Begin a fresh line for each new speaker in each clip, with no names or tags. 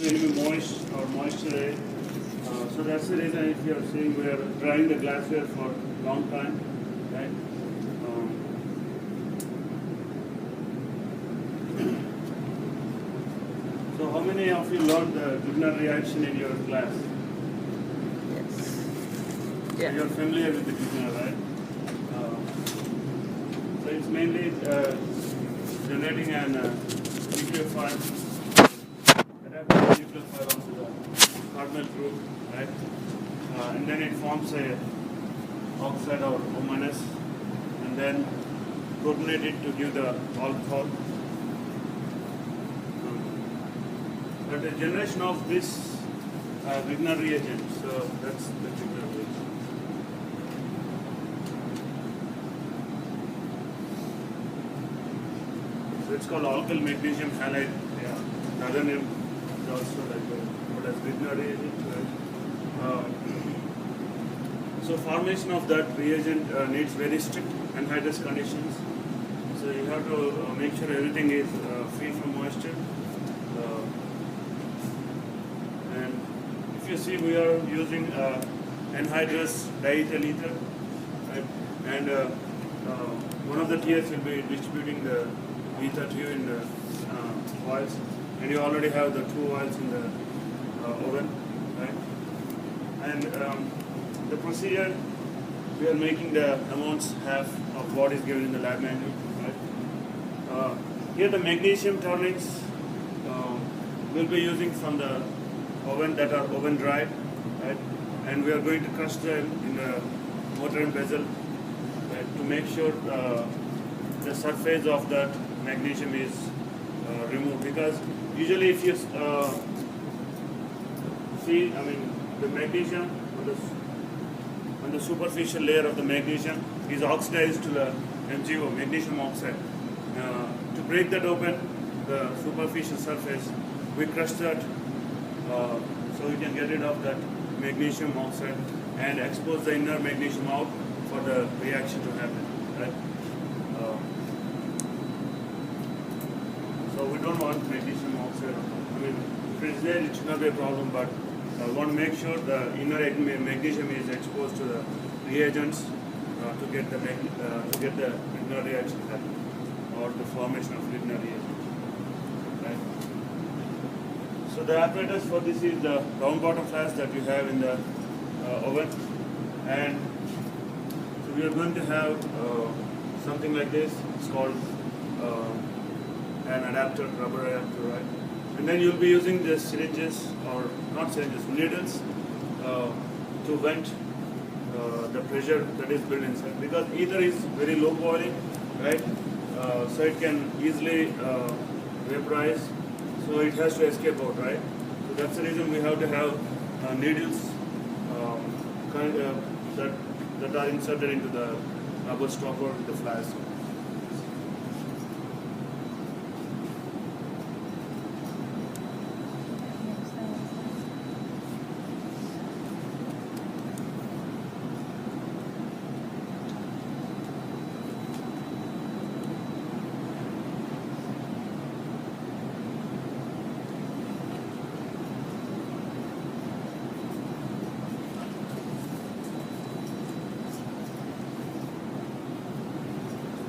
will be moist or moisture. So that's the reason if you are seeing we are drying the glassware for a long time, right? So how many of you learned the Grignard reaction in your class?
Yes.
So
Yeah.
you're familiar with the Grignard, right? So it's mainly generating an nucleophile, adapting the nucleophile onto the cardinal group, right? And then it forms a oxide or O-, and then protonate it to give the alcohol. But the generation of this Grignard reagent, so that's the Grignard reagent. So it's called alkyl magnesium halide. Yeah, the other name is also like what as Grignard reagent. Right? So formation of that reagent needs very strict anhydrous conditions. So you have to make sure everything is free from moisture. And if you see, we are using anhydrous diethyl ether, right? And one of the tiers will be distributing the ether to you in the oils, and you already have the 2 oils in the oven, right? And the procedure, we are making the amounts half of what is given in the lab manual, right? Here the magnesium turnings we'll be using from the oven that are oven dried, right? And we are going to crush them in the mortar and pestle, right, to make sure the surface of that magnesium is removed. Because usually if you see, I mean, the magnesium on the superficial layer of the magnesium is oxidized to the MgO, magnesium oxide. To break that open, the superficial surface, we crush that so we can get rid of that magnesium oxide and expose the inner magnesium out for the reaction to happen, right? So we don't want magnesium oxide. I mean, if it is there, it should not be a problem, but we want to make sure the inner magnesium is exposed to the reagents to get the Grignard reaction happen, or the formation of Grignard reagent. Right? So the apparatus for this is the round bottom flask that you have in the oven, and so we are going to have something like this. It's called an adapter, rubber adapter, right? And then you'll be using the syringes, or not syringes, needles, to vent the pressure that is built inside. Because ether is very low boiling, right? So it can easily vaporize. So it has to escape out, right? So that's the reason we have to have needles that are inserted into the rubber stopper with the flask.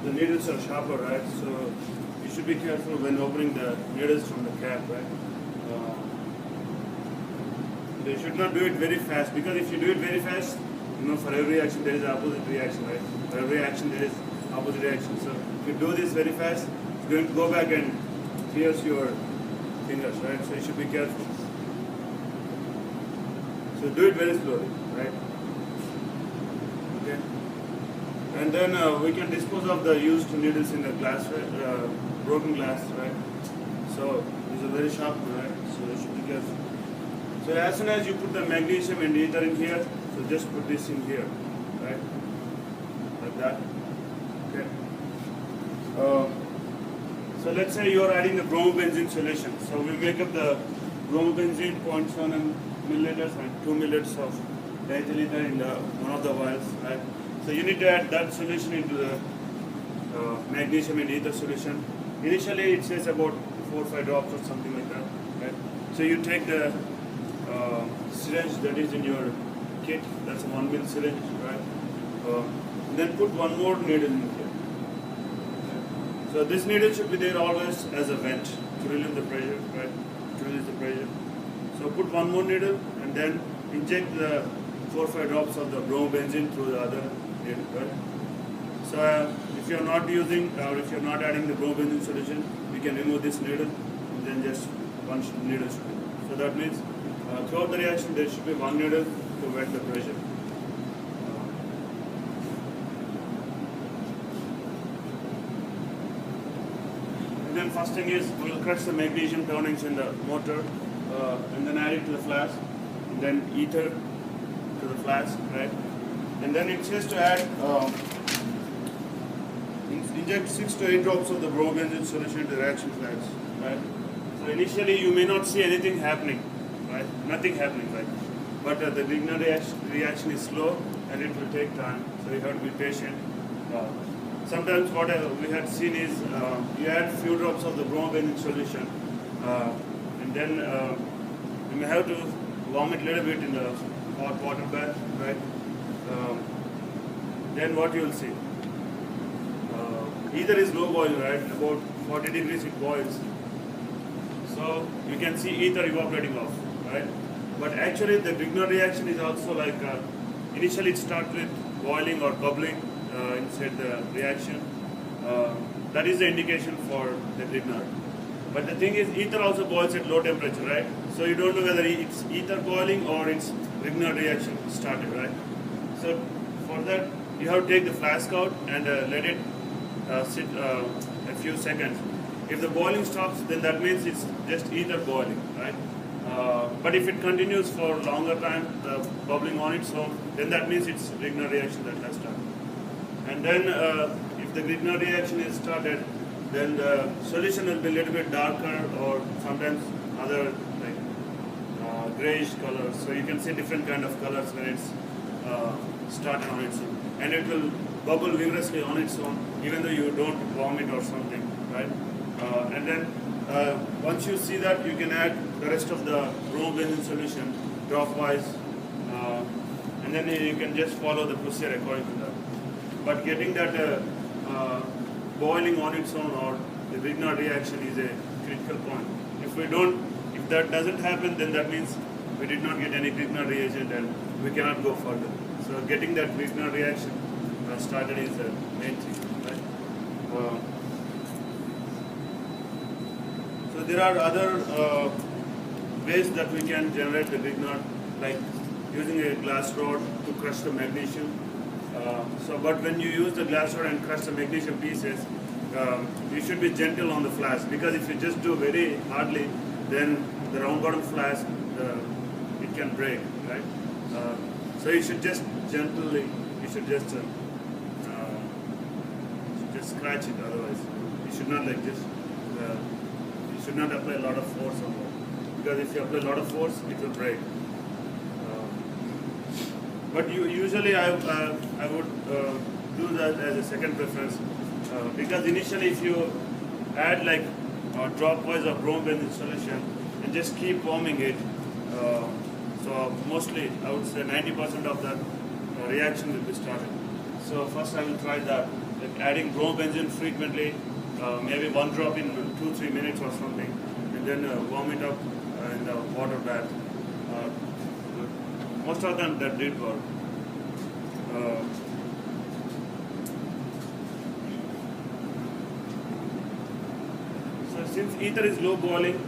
The needles are sharper, right? So you should be careful when opening the needles from the cap, right? You should not do it very fast, because if you do it very fast, for every reaction there is opposite reaction, right? For every action there is opposite reaction. So if you do this very fast, it's going to go back and pierce your fingers, right? So you should be careful. So do it very slowly, right? Okay. And then we can dispose of the used needles in the glass, broken glass, right? So these are very sharp, right? So you should be careful. So as soon as you put the magnesium and ether in here, so just put this in here, right? Like that. Okay. So let's say you are adding the bromobenzene solution. So we make up the bromobenzene 0.7 milliliters and 2 milliliters of diethyl ether in one of the vials, right? So you need to add that solution into the magnesium and ether solution. Initially it says about 4 or 5 drops or something like that, right? So So you take the syringe that is in your kit, that's a 1 ml syringe, right? Then put one more needle in here. So this needle should be there always as a vent to relieve the pressure, right? To release the pressure. So put one more needle and then inject the 4 or 5 drops of the bromobenzene through the other needle, right? So if you are not using or if you are not adding the bromobenzene solution, we can remove this needle and then just one needle should be. So that means throughout the reaction there should be one needle to wet the pressure. And then first thing is we will crush the magnesium turnings in the motor and then add it to the flask and then ether to the flask, right? And then it says to add inject 6 to 8 drops of the bromobenzene solution to the reaction flask, right? So initially you may not see anything happening, right? Nothing happening, right? But the Grignard reaction is slow and it will take time, so you have to be patient. Sometimes what we had seen is you add few drops of the bromobenzene solution and then you may have to warm it a little bit in the hot water bath, right? Then what you will see? Ether is low boil, right? About 40 degrees it boils. So you can see ether evaporating off, right? But actually the Grignard reaction is also like, initially it starts with boiling or bubbling inside the reaction. That is the indication for the Grignard. But the thing is ether also boils at low temperature, right? So you don't know whether it's ether boiling or it's Grignard reaction started, right? So for that you have to take the flask out and let it sit a few seconds. If the boiling stops, then that means it's just ether boiling, right? But if it continues for longer time, bubbling on its own, then that means it's Grignard reaction that has started. And then if the Grignard reaction is started, then the solution will be a little bit darker or sometimes other like grayish colors. So you can see different kind of colors when it's started on its own. And it will bubble vigorously on its own, even though you don't warm it or something, right? And then once you see that, you can add the rest of the bromobenzene solution drop-wise, and then you can just follow the procedure according to that. But getting that boiling on its own or the Grignard reaction is a critical point. If that doesn't happen, then that means we did not get any Grignard reagent and we cannot go further. So getting that Grignard reaction started is the main thing, right? So there are other ways that we can generate the Grignard, like using a glass rod to crush the magnesium. But when you use the glass rod and crush the magnesium pieces, you should be gentle on the flask, because if you just do very hardly, then the round bottom flask it can break, right? So you should just gently, you should just scratch it. Otherwise, you should not like just. You should not apply a lot of force on it, because if you apply a lot of force, it will break. But usually I would do that as a second preference, because initially if you add like drop-wise of bromobenzene solution and just keep warming it, so mostly I would say 90% of that reaction will be started. So first I will try that, like adding bromobenzene frequently, maybe one drop in 2-3 minutes or something, and then warm it up in the water bath. Most of them that did work. So since ether is low boiling,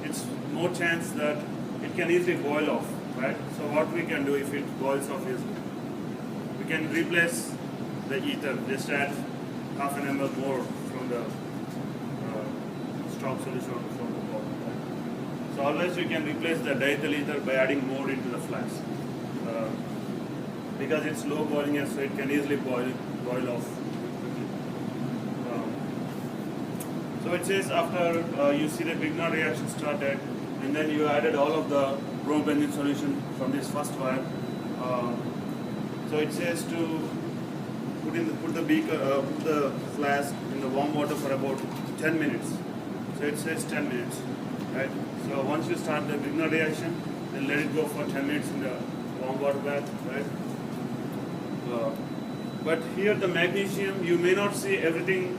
it's more chance that it can easily boil off, right? So what we can do if it boils off is we can replace the ether, just add half an ml more from the stock solution from the bottle. So always we can replace the diethyl ether by adding more into the flask, because it's low boiling, and so it can easily boil off quickly. So it says after you see the Grignard reaction started, and then you added all of the bromobenzene solution from this first vial. So it says to put the flask in the warm water for about 10 minutes. So it says 10 minutes, right? So once you start the Grignard reaction, then let it go for 10 minutes in the warm water bath, right? But here the magnesium, you may not see everything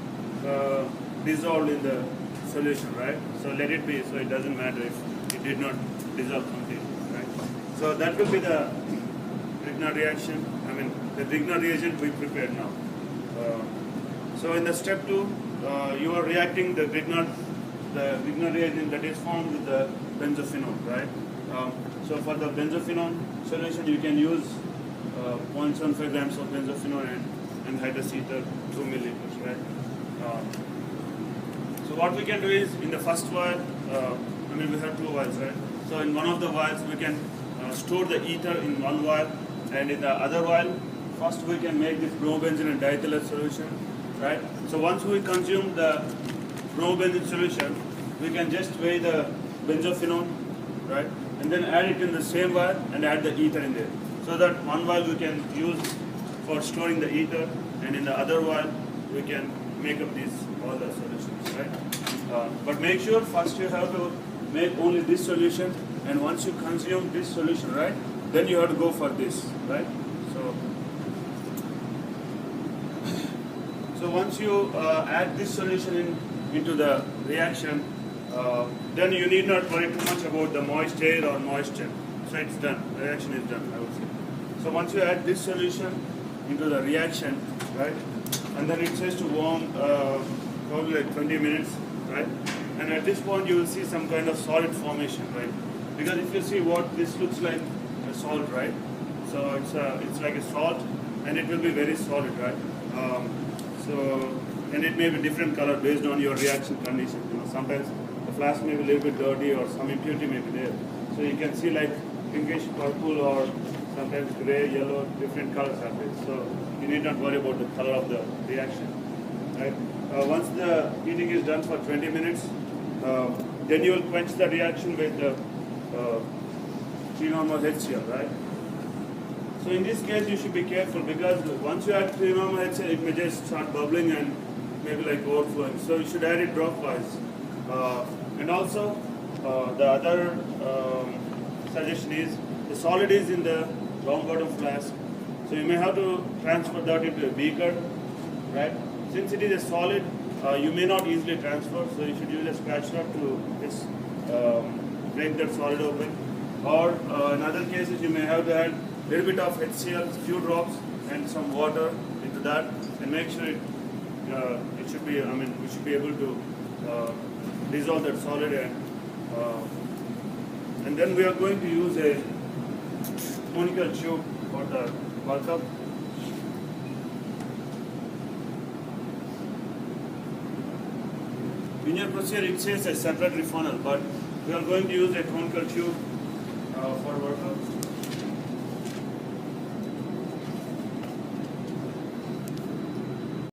dissolved in the solution, right? So let it be, so it doesn't matter if it did not dissolve completely, right? So that will be the Grignard reaction, the Grignard reagent we prepared now. So in the step 2, you are reacting the Grignard reagent that is formed with the benzophenone, right? So for the benzophenone solution, you can use 0.75 grams of benzophenone and anhydrous ether 2 milliliters, right? So what we can do is in the first vial, we have 2 vials, right? So in one of the vials, we can store the ether in one vial, and in the other vial, first we can make this bromobenzene and diethyl solution, right? So once we consume the bromobenzene solution, we can just weigh the benzophenone, right? And then add it in the same vial and add the ether in there. So that one vial we can use for storing the ether, and in the other vial we can make up all the solutions, right? But make sure first you have to make only this solution, and once you consume this solution, right, then you have to go for this, right? So once you add this solution into the reaction, then you need not worry too much about the moist air or moisture. So it's done. The reaction is done, I would say. So once you add this solution into the reaction, right, and then it says to warm probably like 20 minutes, right? And at this point you will see some kind of solid formation, right? Because if you see what this looks like, a salt, right? So it's like a salt, and it will be very solid, right? And it may be different color based on your reaction condition. Sometimes the flask may be a little bit dirty or some impurity may be there. So you can see like pinkish purple or sometimes gray, yellow, different colors are there. So you need not worry about the color of the reaction, right? Once the heating is done for 20 minutes, then you will quench the reaction with the 3-normal HCl, right? So in this case, you should be careful because once you add 3-normal HCl, it may just start bubbling and maybe like overflowing. So you should add it dropwise. And also, the other suggestion is the solid is in the round bottom flask. So you may have to transfer that into a beaker, right? Since it is a solid, you may not easily transfer, so you should use a spatula to just break that solid open. Or in other cases, you may have to add a little bit of HCl, few drops, and some water into that, and make sure it should be. We should be able to dissolve that solid, and then we are going to use a conical tube for the workup. In your procedure, it says a separate funnel, but we are going to use a conical tube for workup.